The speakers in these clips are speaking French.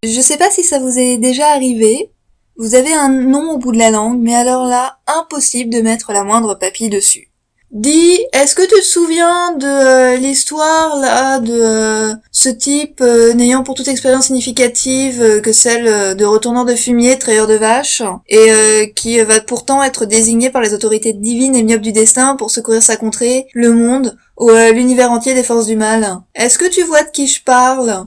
Je sais pas si ça vous est déjà arrivé, vous avez un nom au bout de la langue, mais alors là, impossible de mettre la moindre papille dessus. Dis, est-ce que tu te souviens de l'histoire là de ce type n'ayant pour toute expérience significative que celle de retourneur de fumier, trayeur de vaches, et qui va pourtant être désigné par les autorités divines et myopes du destin pour secourir sa contrée, le monde, ou l'univers entier des forces du mal. Est-ce que tu vois de qui je parle?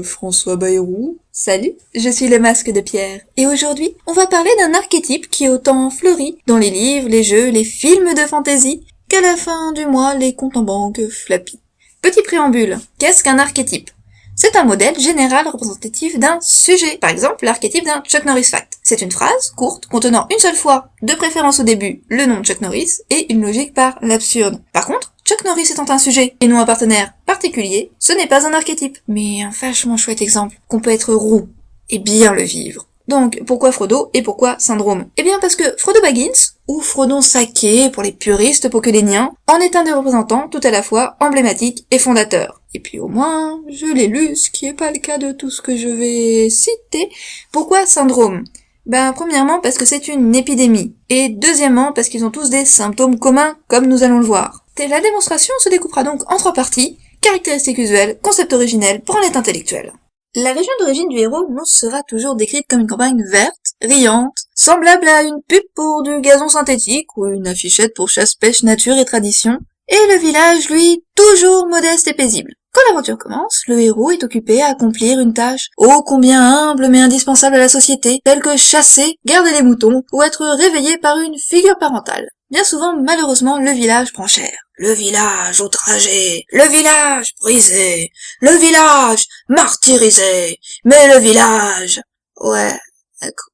François Bayrou. Salut, je suis le masque de Pierre. Et aujourd'hui, on va parler d'un archétype qui est autant fleuri dans les livres, les jeux, les films de fantasy, qu'à la fin du mois, les comptes en banque flappy. Petit préambule. Qu'est-ce qu'un archétype? C'est un modèle général représentatif d'un sujet. Par exemple, l'archétype d'un Chuck Norris fact. C'est une phrase courte contenant une seule fois, de préférence au début, le nom de Chuck Norris et une logique par l'absurde. Par contre, Chuck Norris étant un sujet et non un partenaire particulier, ce n'est pas un archétype, mais un vachement chouette exemple qu'on peut être roux et bien le vivre. Donc, pourquoi Frodo et pourquoi Syndrome? Eh bien parce que Frodo Baggins, ou Frodon Saké pour les puristes pokéléniens, en est un des représentants tout à la fois emblématique et fondateur. Et puis au moins, je l'ai lu, ce qui est pas le cas de tout ce que je vais citer. Pourquoi Syndrome? Ben, premièrement parce que c'est une épidémie, et deuxièmement parce qu'ils ont tous des symptômes communs, comme nous allons le voir. La démonstration se découpera donc en 3 parties, caractéristiques usuelles, concept originel, branlette intellectuelle. La région d'origine du héros nous sera toujours décrite comme une campagne verte, riante, semblable à une pub pour du gazon synthétique ou une affichette pour chasse, pêche, nature et tradition, et le village, lui, toujours modeste et paisible. Quand l'aventure commence, le héros est occupé à accomplir une tâche ô combien humble mais indispensable à la société, telle que chasser, garder les moutons ou être réveillé par une figure parentale. Bien souvent, malheureusement, le village prend cher. Le village outragé, le village brisé, le village martyrisé, mais le village, ouais,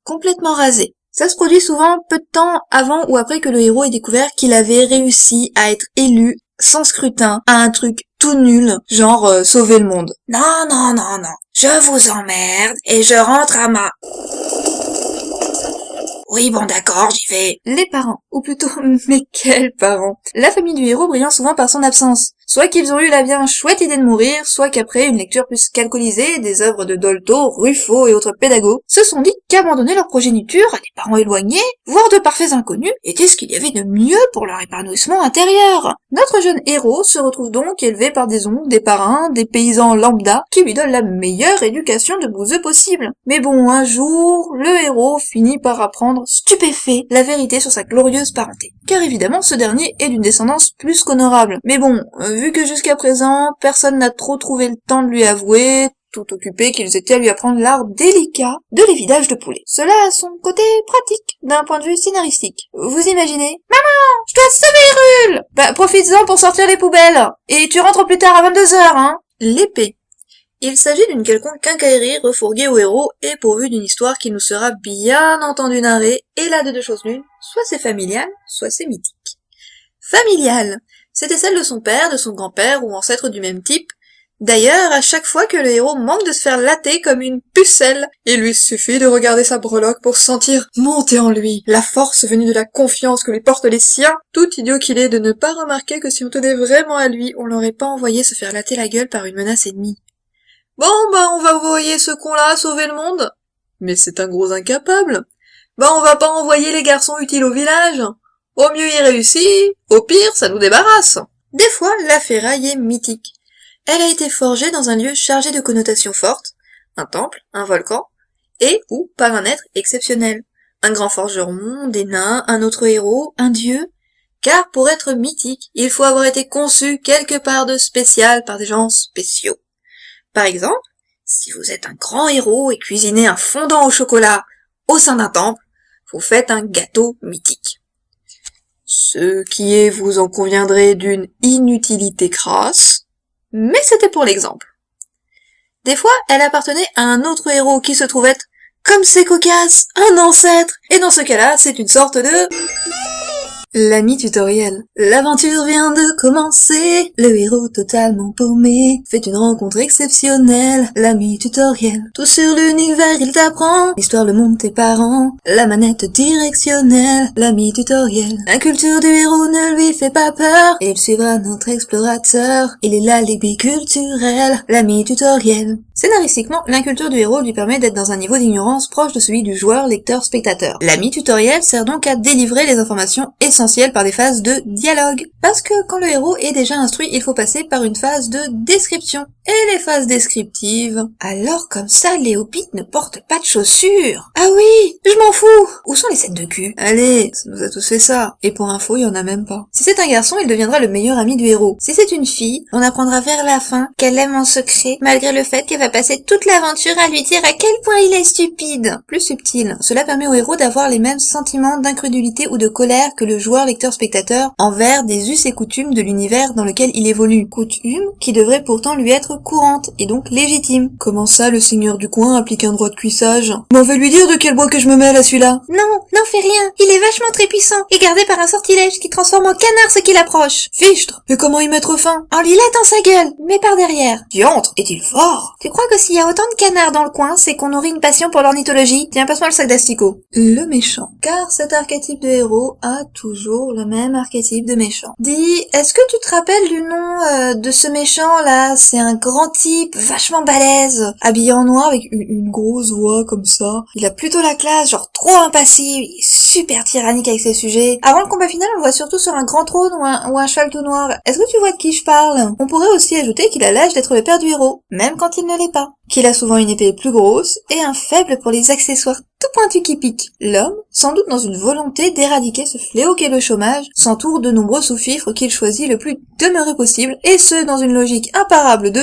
complètement rasé. Ça se produit souvent peu de temps avant ou après que le héros ait découvert qu'il avait réussi à être élu sans scrutin à un truc tout nul, genre sauver le monde. Non, non, non, non, je vous emmerde et je rentre à ma... Oui, bon d'accord, j'y vais. Les parents, ou plutôt, mais quels parents? La famille du héros brillant souvent par son absence. Soit qu'ils ont eu la bien chouette idée de mourir, soit qu'après une lecture plus qu'alcoolisée des œuvres de Dolto, Ruffo et autres pédagogues, se sont dit qu'abandonner leur progéniture à des parents éloignés, voire de parfaits inconnus, était ce qu'il y avait de mieux pour leur épanouissement intérieur. Notre jeune héros se retrouve donc élevé par des oncles, des parrains, des paysans lambda, qui lui donnent la meilleure éducation de bouseux possible. Mais bon, un jour, le héros finit par apprendre, stupéfait, la vérité sur sa glorieuse parenté. Car évidemment, ce dernier est d'une descendance plus qu'honorable. Mais bon, vu que jusqu'à présent, personne n'a trop trouvé le temps de lui avouer, tout occupé qu'ils étaient à lui apprendre l'art délicat de l'évidage de poulet. Cela a son côté pratique, d'un point de vue scénaristique. Vous imaginez? Maman, je dois sauver Hyrule! Bah, profites-en pour sortir les poubelles! Et tu rentres plus tard à 22h, hein? L'épée. Il s'agit d'une quelconque quincaillerie refourguée au héros et pourvue d'une histoire qui nous sera bien entendu narrer, et là de 2 choses l'une, soit c'est familial, soit c'est mythique. Familial, c'était celle de son père, de son grand-père ou ancêtre du même type. D'ailleurs, à chaque fois que le héros manque de se faire latter comme une pucelle, il lui suffit de regarder sa breloque pour sentir monter en lui la force venue de la confiance que lui portent les siens, tout idiot qu'il est de ne pas remarquer que si on tenait vraiment à lui, on l'aurait pas envoyé se faire latter la gueule par une menace ennemie. Bon, bah on va envoyer ce con-là sauver le monde. Mais c'est un gros incapable. Bah on va pas envoyer les garçons utiles au village. Au mieux il réussit, au pire ça nous débarrasse. Des fois, la ferraille est mythique. Elle a été forgée dans un lieu chargé de connotations fortes, un temple, un volcan, et ou par un être exceptionnel. Un grand forgeron, des nains, un autre héros, un dieu. Car pour être mythique, il faut avoir été conçu quelque part de spécial par des gens spéciaux. Par exemple, si vous êtes un grand héros et cuisinez un fondant au chocolat au sein d'un temple, vous faites un gâteau mythique. Ce qui est, vous en conviendrez, d'une inutilité crasse, mais c'était pour l'exemple. Des fois, elle appartenait à un autre héros qui se trouve être, comme c'est cocasse, un ancêtre, et dans ce cas-là, c'est une sorte de... L'ami tutoriel. L'aventure vient de commencer. Le héros totalement paumé fait une rencontre exceptionnelle. L'ami tutoriel. Tout sur l'univers il t'apprend. L'histoire, le monde, tes parents. La manette directionnelle. L'ami tutoriel. La culture du héros ne lui fait pas peur. Il suivra notre explorateur. Il est l'alibi culturel. L'ami tutoriel. Scénaristiquement, l'inculture du héros lui permet d'être dans un niveau d'ignorance proche de celui du joueur, lecteur, spectateur. L'ami tutoriel sert donc à délivrer les informations essentielles par des phases de dialogue. Parce que quand le héros est déjà instruit, il faut passer par une phase de description. Et les phases descriptives... Alors comme ça, les hobbits ne portent pas de chaussures. Ah oui, je m'en fous. Où sont les scènes de cul? Allez, ça nous a tous fait ça. Et pour info, il y en a même pas. Si c'est un garçon, il deviendra le meilleur ami du héros. Si c'est une fille, on apprendra vers la fin qu'elle aime en secret, malgré le fait qu'elle va passer toute l'aventure à lui dire à quel point il est stupide. Plus subtil, cela permet au héros d'avoir les mêmes sentiments d'incrédulité ou de colère que le joueur lecteur-spectateur envers des us et coutumes de l'univers dans lequel il évolue. Coutumes qui devraient pourtant lui être courantes et donc légitimes. Comment ça, le seigneur du coin applique un droit de cuissage? M'en vais lui dire de quel bois que je me mêle à celui-là. Non, n'en fais rien. Il est vachement très puissant et gardé par un sortilège qui transforme en canard ce qu'il approche. Fichtre. Et comment y mettre fin? En lui latant sa gueule, mais par derrière. Diantre, est-il fort? Tu crois que s'il y a autant de canards dans le coin, c'est qu'on nourrit une passion pour l'ornithologie? Tiens, passe-moi le sac d'asticot. Le méchant. Car cet archétype de héros a toujours le même archétype de méchant. Dis, est-ce que tu te rappelles du nom de ce méchant là? C'est un grand type, vachement balèze, habillé en noir avec une grosse voix comme ça. Il a plutôt la classe, genre trop impassible, il est super tyrannique avec ses sujets. Avant le combat final, on le voit surtout sur un grand trône ou un cheval tout noir. Est-ce que tu vois de qui je parle? On pourrait aussi ajouter qu'il a l'âge d'être le père du héros, même quand il ne l'est pas. Qu'il a souvent une épée plus grosse et un faible pour les accessoires tout pointus qui piquent. L'homme, sans doute dans une volonté d'éradiquer ce fléau qu'est le chômage, s'entoure de nombreux sous-fifres qu'il choisit le plus demeuré possible, et ce dans une logique imparable de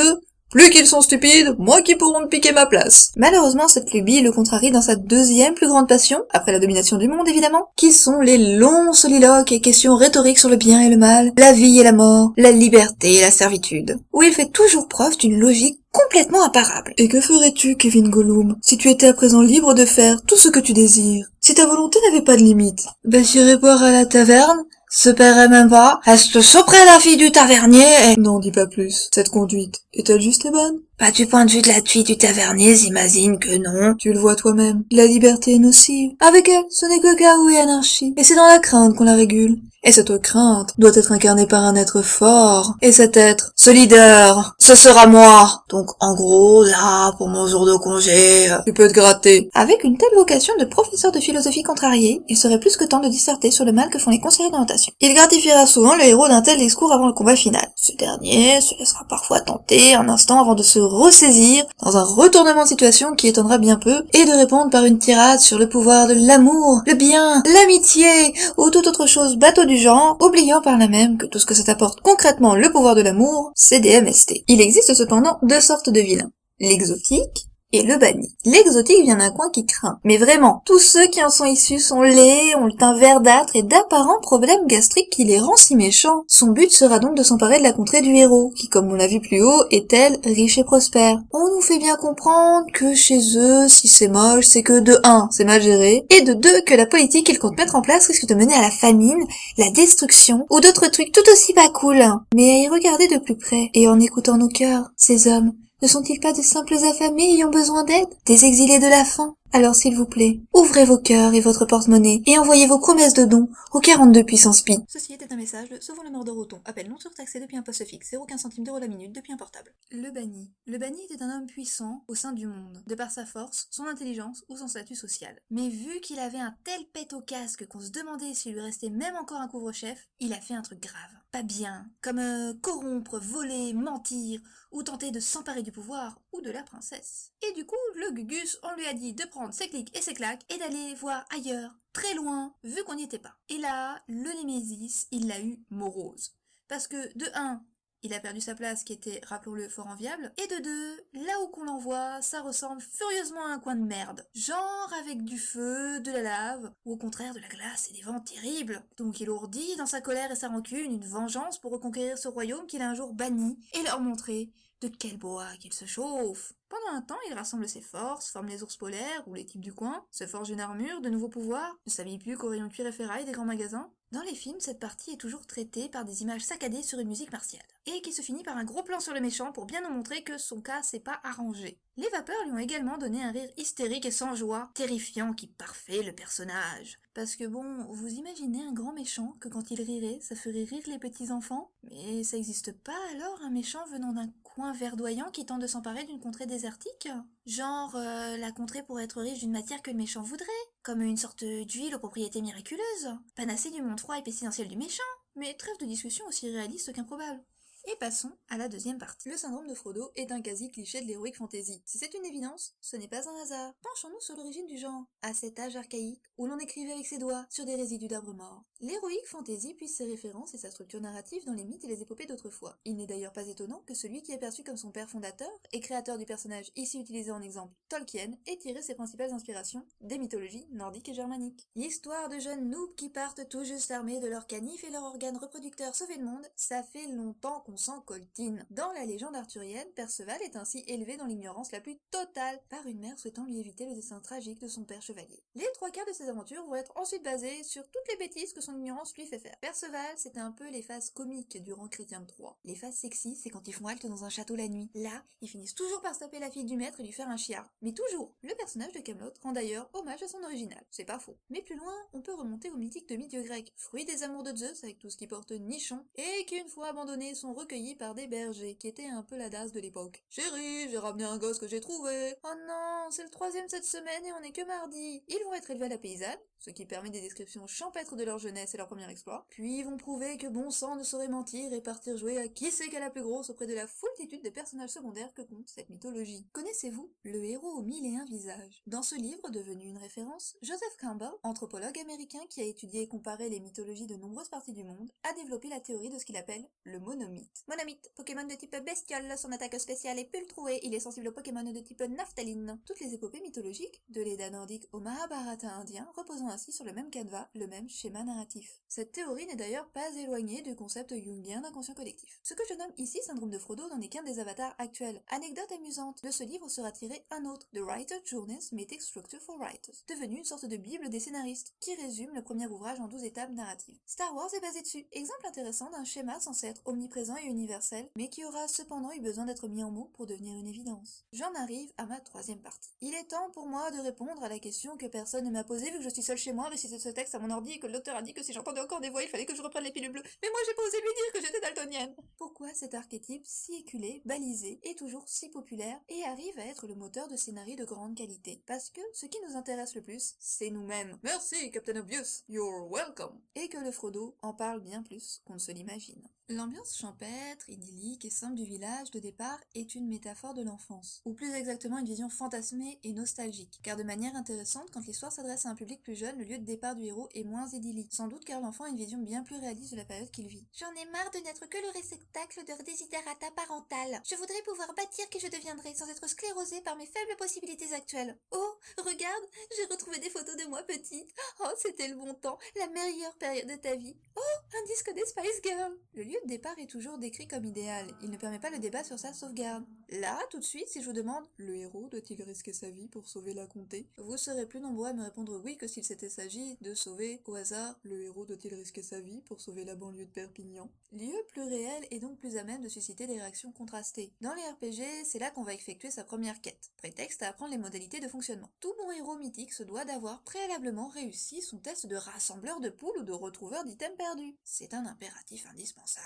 plus qu'ils sont stupides, moins qu'ils pourront me piquer ma place. Malheureusement, cette lubie le contrarie dans sa deuxième plus grande passion, après la domination du monde évidemment, qui sont les longs soliloques et questions rhétoriques sur le bien et le mal, la vie et la mort, la liberté et la servitude, où il fait toujours preuve d'une logique complètement imparable. Et que ferais-tu, Kevin Gollum, si tu étais à présent libre de faire tout ce que tu désires? Si ta volonté n'avait pas de limite? Ben j'irais boire à la taverne, se paierait même pas, reste auprès de la fille du tavernier et... Non, dis pas plus. Cette conduite, est-elle juste et bonne? Pas du point de vue de la fille du tavernier, j'imagine que non. Tu le vois toi-même. La liberté est nocive. Avec elle, ce n'est que chaos et anarchie. Et c'est dans la crainte qu'on la régule. Et cette crainte doit être incarnée par un être fort. Et cet être, ce leader, ce sera moi. Donc en gros, là, pour mon jour de congé, tu peux te gratter. Avec une telle vocation de professeur de philosophie contrarié, il serait plus que temps de disserter sur le mal que font les conseillers d'orientation. Il gratifiera souvent le héros d'un tel discours avant le combat final. Ce dernier se laissera parfois tenter un instant avant de se ressaisir dans un retournement de situation qui étonnera bien peu et de répondre par une tirade sur le pouvoir de l'amour, le bien, l'amitié ou toute autre chose bateau du genre, oubliant par là même que tout ce que ça t'apporte concrètement le pouvoir de l'amour, c'est des MST. Il existe cependant deux sortes de vilains, l'exotique et le banni. L'exotique vient d'un coin qui craint. Mais vraiment, tous ceux qui en sont issus sont laids, ont le teint verdâtre et d'apparents problèmes gastriques qui les rend si méchants. Son but sera donc de s'emparer de la contrée du héros, qui comme on l'a vu plus haut, est elle riche et prospère. On nous fait bien comprendre que chez eux, si c'est moche, c'est que de 1, c'est mal géré, et de 2, que la politique qu'ils comptent mettre en place risque de mener à la famine, la destruction, ou d'autres trucs tout aussi pas cool. Mais à y regarder de plus près, et en écoutant nos cœurs, ces hommes, ne sont-ils pas de simples affamés ayant besoin d'aide? Des exilés de la faim? Alors s'il vous plaît, ouvrez vos cœurs et votre porte-monnaie et envoyez vos promesses de dons au 42 puissance pi. Ceci était un message de Sauvons le mort de Roton. Appel non surtaxé depuis un poste fixe, 0,15 centimes d'euros la minute depuis un portable. Le banni. Le banni était un homme puissant au sein du monde, de par sa force, son intelligence ou son statut social. Mais vu qu'il avait un tel pet au casque qu'on se demandait s'il lui restait même encore un couvre-chef, il a fait un truc grave. Pas bien, comme corrompre, voler, mentir, ou tenter de s'emparer du pouvoir, ou de la princesse. Et du coup, le Gugus, on lui a dit de prendre ses clics et ses claques, et d'aller voir ailleurs, très loin, vu qu'on n'y était pas. Et là, le Némésis, il l'a eu morose. Parce que, de 1, il a perdu sa place qui était, rappelons-le, fort enviable, et de 2, là où qu'on l'envoie, ça ressemble furieusement à un coin de merde. Genre avec du feu, de la lave, ou au contraire de la glace et des vents terribles. Donc il ourdit dans sa colère et sa rancune une vengeance pour reconquérir ce royaume qu'il a un jour banni, et leur montrer De quel bois qu'il se chauffe! Pendant un temps, il rassemble ses forces, forme les ours polaires ou les types du coin, se forge une armure, de nouveaux pouvoirs, ne s'habille plus qu'au rayon cuir et ferraille des grands magasins. Dans les films, cette partie est toujours traitée par des images saccadées sur une musique martiale, et qui se finit par un gros plan sur le méchant pour bien nous montrer que son cas s'est pas arrangé. Les vapeurs lui ont également donné un rire hystérique et sans joie, terrifiant qui parfait le personnage. Parce que bon, vous imaginez un grand méchant que quand il rirait, ça ferait rire les petits enfants? Mais ça existe pas alors un méchant venant d'un coin verdoyant qui tente de s'emparer d'une contrée désertique? Genre, la contrée pourrait être riche d'une matière que le méchant voudrait, comme une sorte d'huile aux propriétés miraculeuses, panacée du monde froid et pestilentiel du méchant, mais trêve de discussion aussi réaliste qu'improbable. Et passons à la deuxième partie. Le syndrome de Frodo est un quasi-cliché de l'heroic fantasy. Si c'est une évidence, ce n'est pas un hasard. Penchons-nous sur l'origine du genre, à cet âge archaïque où l'on écrivait avec ses doigts sur des résidus d'arbres morts. L'heroic fantasy puise ses références et sa structure narrative dans les mythes et les épopées d'autrefois. Il n'est d'ailleurs pas étonnant que celui qui est perçu comme son père fondateur et créateur du personnage ici utilisé en exemple, Tolkien, ait tiré ses principales inspirations des mythologies nordiques et germaniques. L'histoire de jeunes noobs qui partent tout juste armés de leur canif et leur organe reproducteur sauver le monde, ça fait longtemps qu'on s'en coltine. Dans la légende arthurienne, Perceval est ainsi élevé dans l'ignorance la plus totale par une mère souhaitant lui éviter le destin tragique de son père chevalier. Les 3/4 de ses aventures vont être ensuite basées sur toutes les bêtises que son ignorance lui fait faire. Perceval, c'était un peu les phases comiques du rang chrétien de Troie. Les phases sexy, c'est quand ils font halte dans un château la nuit. Là, ils finissent toujours par se taper la fille du maître et lui faire un chiard. Mais toujours, le personnage de Kaamelott rend d'ailleurs hommage à son original. C'est pas faux. Mais plus loin, on peut remonter au mythique de dieu grec, fruit des amours de Zeus avec tout ce qui porte nichon, et qui une fois abandonnés sont recueillis par des bergers, qui étaient un peu la dasse de l'époque. Chérie, j'ai ramené un gosse que j'ai trouvé. Oh non, c'est le 3e cette semaine et on est que mardi. Ils vont être élevés à la paysanne, ce qui permet des descriptions champêtres de leur jeunesse et leur premier exploit. Puis ils vont prouver que bon sang ne saurait mentir et partir jouer à qui c'est qu'à la plus grosse auprès de la foultitude de personnages secondaires que compte cette mythologie. Connaissez-vous le héros aux 1001 visages? Dans ce livre, devenu une référence, Joseph Campbell, anthropologue américain qui a étudié et comparé les mythologies de nombreuses parties du monde, a développé la théorie de ce qu'il appelle le monomythe. Monomythe, Pokémon de type bestiole, son attaque spéciale est pultrouée, il est sensible aux Pokémon de type naphtaline. Toutes les épopées mythologiques, de l'Eda nordique au Mahabharata indien, reposant ainsi sur le même canevas, le même schéma narratif. Cette théorie n'est d'ailleurs pas éloignée du concept jungien d'inconscient collectif. Ce que je nomme ici syndrome de Frodo n'en est qu'un des avatars actuels. Anecdote amusante, de ce livre sera tiré un autre, The Writer's Journey's Mythic Structure for Writers, devenu une sorte de bible des scénaristes, qui résume le premier ouvrage en 12 étapes narratives. Star Wars est basé dessus, exemple intéressant d'un schéma censé être omniprésent et universel, mais qui aura cependant eu besoin d'être mis en mots pour devenir une évidence. J'en arrive à ma 3e partie. Il est temps pour moi de répondre à la question que personne ne m'a posée vu que je suis seule chez moi à réciter ce texte à mon ordi et que le docteur a dit que si j'entendais encore des voix, il fallait que je reprenne les pilules bleues. Mais moi j'ai pas osé lui dire que j'étais daltonienne. Pourquoi cet archétype si éculé, balisé, est toujours si populaire et arrive à être le moteur de scénarios de grande qualité? Parce que ce qui nous intéresse le plus, c'est nous-mêmes. Merci, Captain Obvious, you're welcome. Et que le Frodo en parle bien plus qu'on ne se l'imagine. L'ambiance champêtre, idyllique et simple du village de départ est une métaphore de l'enfance, ou plus exactement une vision fantasmée et nostalgique, car de manière intéressante, quand l'histoire s'adresse à un public plus jeune, le lieu de départ du héros est moins idyllique, sans doute car l'enfant a une vision bien plus réaliste de la période qu'il vit. J'en ai marre de n'être que le réceptacle de desiderata parental. Je voudrais pouvoir bâtir qui je deviendrai sans être sclérosée par mes faibles possibilités actuelles. Oh, regarde, j'ai retrouvé des photos de moi petite. Oh, c'était le bon temps, la meilleure période de ta vie. Oh, un disque des Spice Girls. Le lieu de départ est toujours décrit comme idéal, il ne permet pas le débat sur sa sauvegarde. Là, tout de suite, si je vous demande « Le héros doit-il risquer sa vie pour sauver la comté ?» vous serez plus nombreux à me répondre oui que s'il s'était s'agit de sauver, au hasard, le héros doit-il risquer sa vie pour sauver la banlieue de Perpignan? Lieu plus réel et donc plus à même de susciter des réactions contrastées. Dans les RPG, c'est là qu'on va effectuer sa première quête, prétexte à apprendre les modalités de fonctionnement. Tout bon héros mythique se doit d'avoir préalablement réussi son test de rassembleur de poules ou de retrouveur d'items perdus. C'est un impératif indispensable.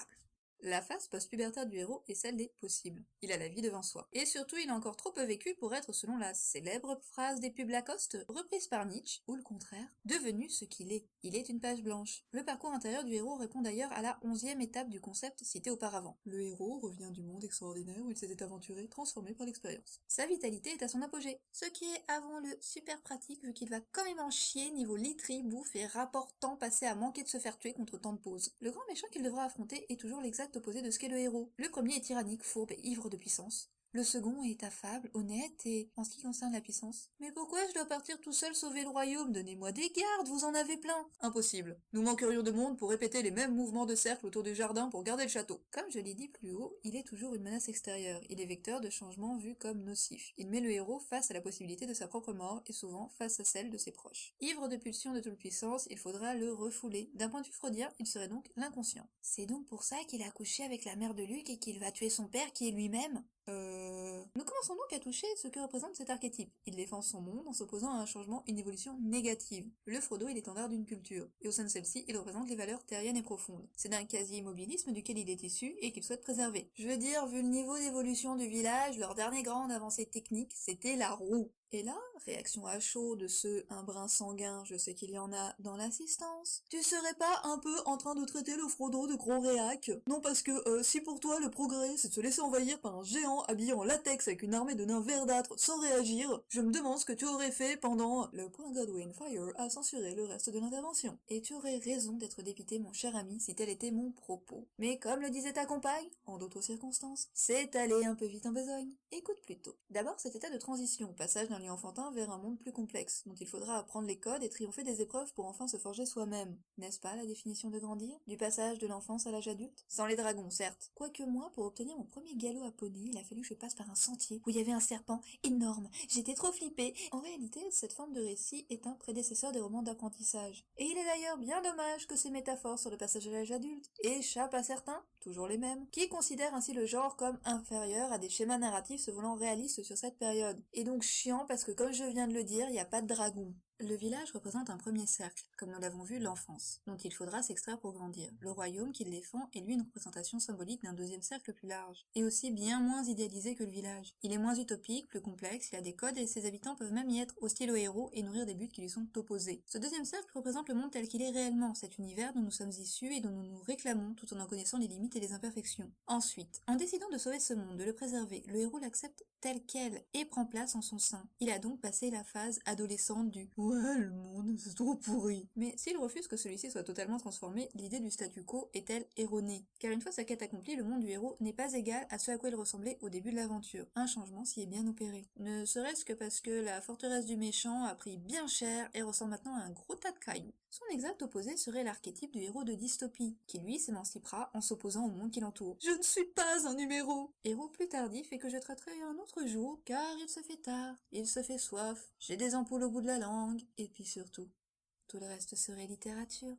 La phase post-pubertaire du héros est celle des possibles. Il a la vie devant soi. Et surtout, il a encore trop peu vécu pour être, selon la célèbre phrase des pubs Lacoste, reprise par Nietzsche, ou le contraire, devenu ce qu'il est. Il est une page blanche. Le parcours intérieur du héros répond d'ailleurs à la 11e étape du concept cité auparavant. Le héros revient du monde extraordinaire où il s'était aventuré, transformé par l'expérience. Sa vitalité est à son apogée. Ce qui est, avouons-le, super pratique vu qu'il va quand même en chier niveau literie, bouffe et rapport temps passé à manquer de se faire tuer contre tant de pauses. Le grand méchant qu'il devra affronter est toujours l'exact opposé de ce qu'est le héros. Le premier est tyrannique, fourbe et ivre de puissance. Le second est affable, honnête et, en ce qui concerne la puissance, mais pourquoi je dois partir tout seul sauver le royaume? Donnez-moi des gardes, vous en avez plein. Impossible. Nous manquerions de monde pour répéter les mêmes mouvements de cercle autour du jardin pour garder le château. Comme je l'ai dit plus haut, il est toujours une menace extérieure. Il est vecteur de changements vus comme nocifs. Il met le héros face à la possibilité de sa propre mort et souvent face à celle de ses proches. Ivre de pulsion de toute puissance, il faudra le refouler. D'un point de vue freudien, il serait donc l'inconscient. C'est donc pour ça qu'il a couché avec la mère de Luc et qu'il va tuer son père qui est lui-même? Nous commençons donc à toucher ce que représente cet archétype. Il défend son monde en s'opposant à un changement, une évolution négative. Le Frodo est l'étendard d'une culture, et au sein de celle-ci, il représente les valeurs terriennes et profondes. C'est d'un quasi-immobilisme duquel il est issu et qu'il souhaite préserver. Je veux dire, vu le niveau d'évolution du village, leur dernière grande avancée technique, c'était la roue. Et là, réaction à chaud de ceux un brin sanguin, je sais qu'il y en a dans l'assistance. Tu serais pas un peu en train de traiter le Frodo de gros réac? Non parce que si pour toi le progrès c'est de se laisser envahir par un géant habillé en latex avec une armée de nains verdâtres sans réagir, je me demande ce que tu aurais fait pendant... Le point Godwin Fire a censuré le reste de l'intervention. Et tu aurais raison d'être dépité mon cher ami si tel était mon propos. Mais comme le disait ta compagne, en d'autres circonstances, c'est aller un peu vite en besogne. Écoute plutôt. D'abord cet état de transition, passage d'un lieu enfantin vers un monde plus complexe, dont il faudra apprendre les codes et triompher des épreuves pour enfin se forger soi-même. N'est-ce pas la définition de grandir? Du passage de l'enfance à l'âge adulte? Sans les dragons, certes. Quoique moi, pour obtenir mon premier galop à poney, il a fallu que je passe par un sentier où il y avait un serpent énorme. J'étais trop flippée. En réalité, cette forme de récit est un prédécesseur des romans d'apprentissage. Et il est d'ailleurs bien dommage que ces métaphores sur le passage à l'âge adulte échappent à certains, toujours les mêmes, qui considèrent ainsi le genre comme inférieur à des schémas narratifs se voulant réalistes sur cette période. Et donc chiant parce que comme je viens de le dire, il n'y a pas de dragon. Le village représente un premier cercle, comme nous l'avons vu, l'enfance, dont il faudra s'extraire pour grandir. Le royaume qu'il défend est lui une représentation symbolique d'un deuxième cercle plus large, et aussi bien moins idéalisé que le village. Il est moins utopique, plus complexe, il a des codes et ses habitants peuvent même y être hostiles au héros et nourrir des buts qui lui sont opposés. Ce deuxième cercle représente le monde tel qu'il est réellement, cet univers dont nous sommes issus et dont nous nous réclamons tout en connaissant les limites et les imperfections. Ensuite, en décidant de sauver ce monde, de le préserver, le héros l'accepte tel quel et prend place en son sein. Il a donc passé la phase adolescente du « ouais, le monde, c'est trop pourri ». Mais s'il refuse que celui-ci soit totalement transformé, l'idée du statu quo est-elle erronée? Car une fois sa quête accomplie, le monde du héros n'est pas égal à ce à quoi il ressemblait au début de l'aventure. Un changement s'y est bien opéré. Ne serait-ce que parce que la forteresse du méchant a pris bien cher et ressemble maintenant à un gros tas de cailloux. Son exact opposé serait l'archétype du héros de dystopie, qui lui s'émancipera en s'opposant au monde qui l'entoure. Je ne suis pas un numéro! Héros plus tardif et que je traiterai un autre jour, car il se fait tard, il se fait soif, j'ai des ampoules au bout de la langue, et puis surtout, tout le reste serait littérature.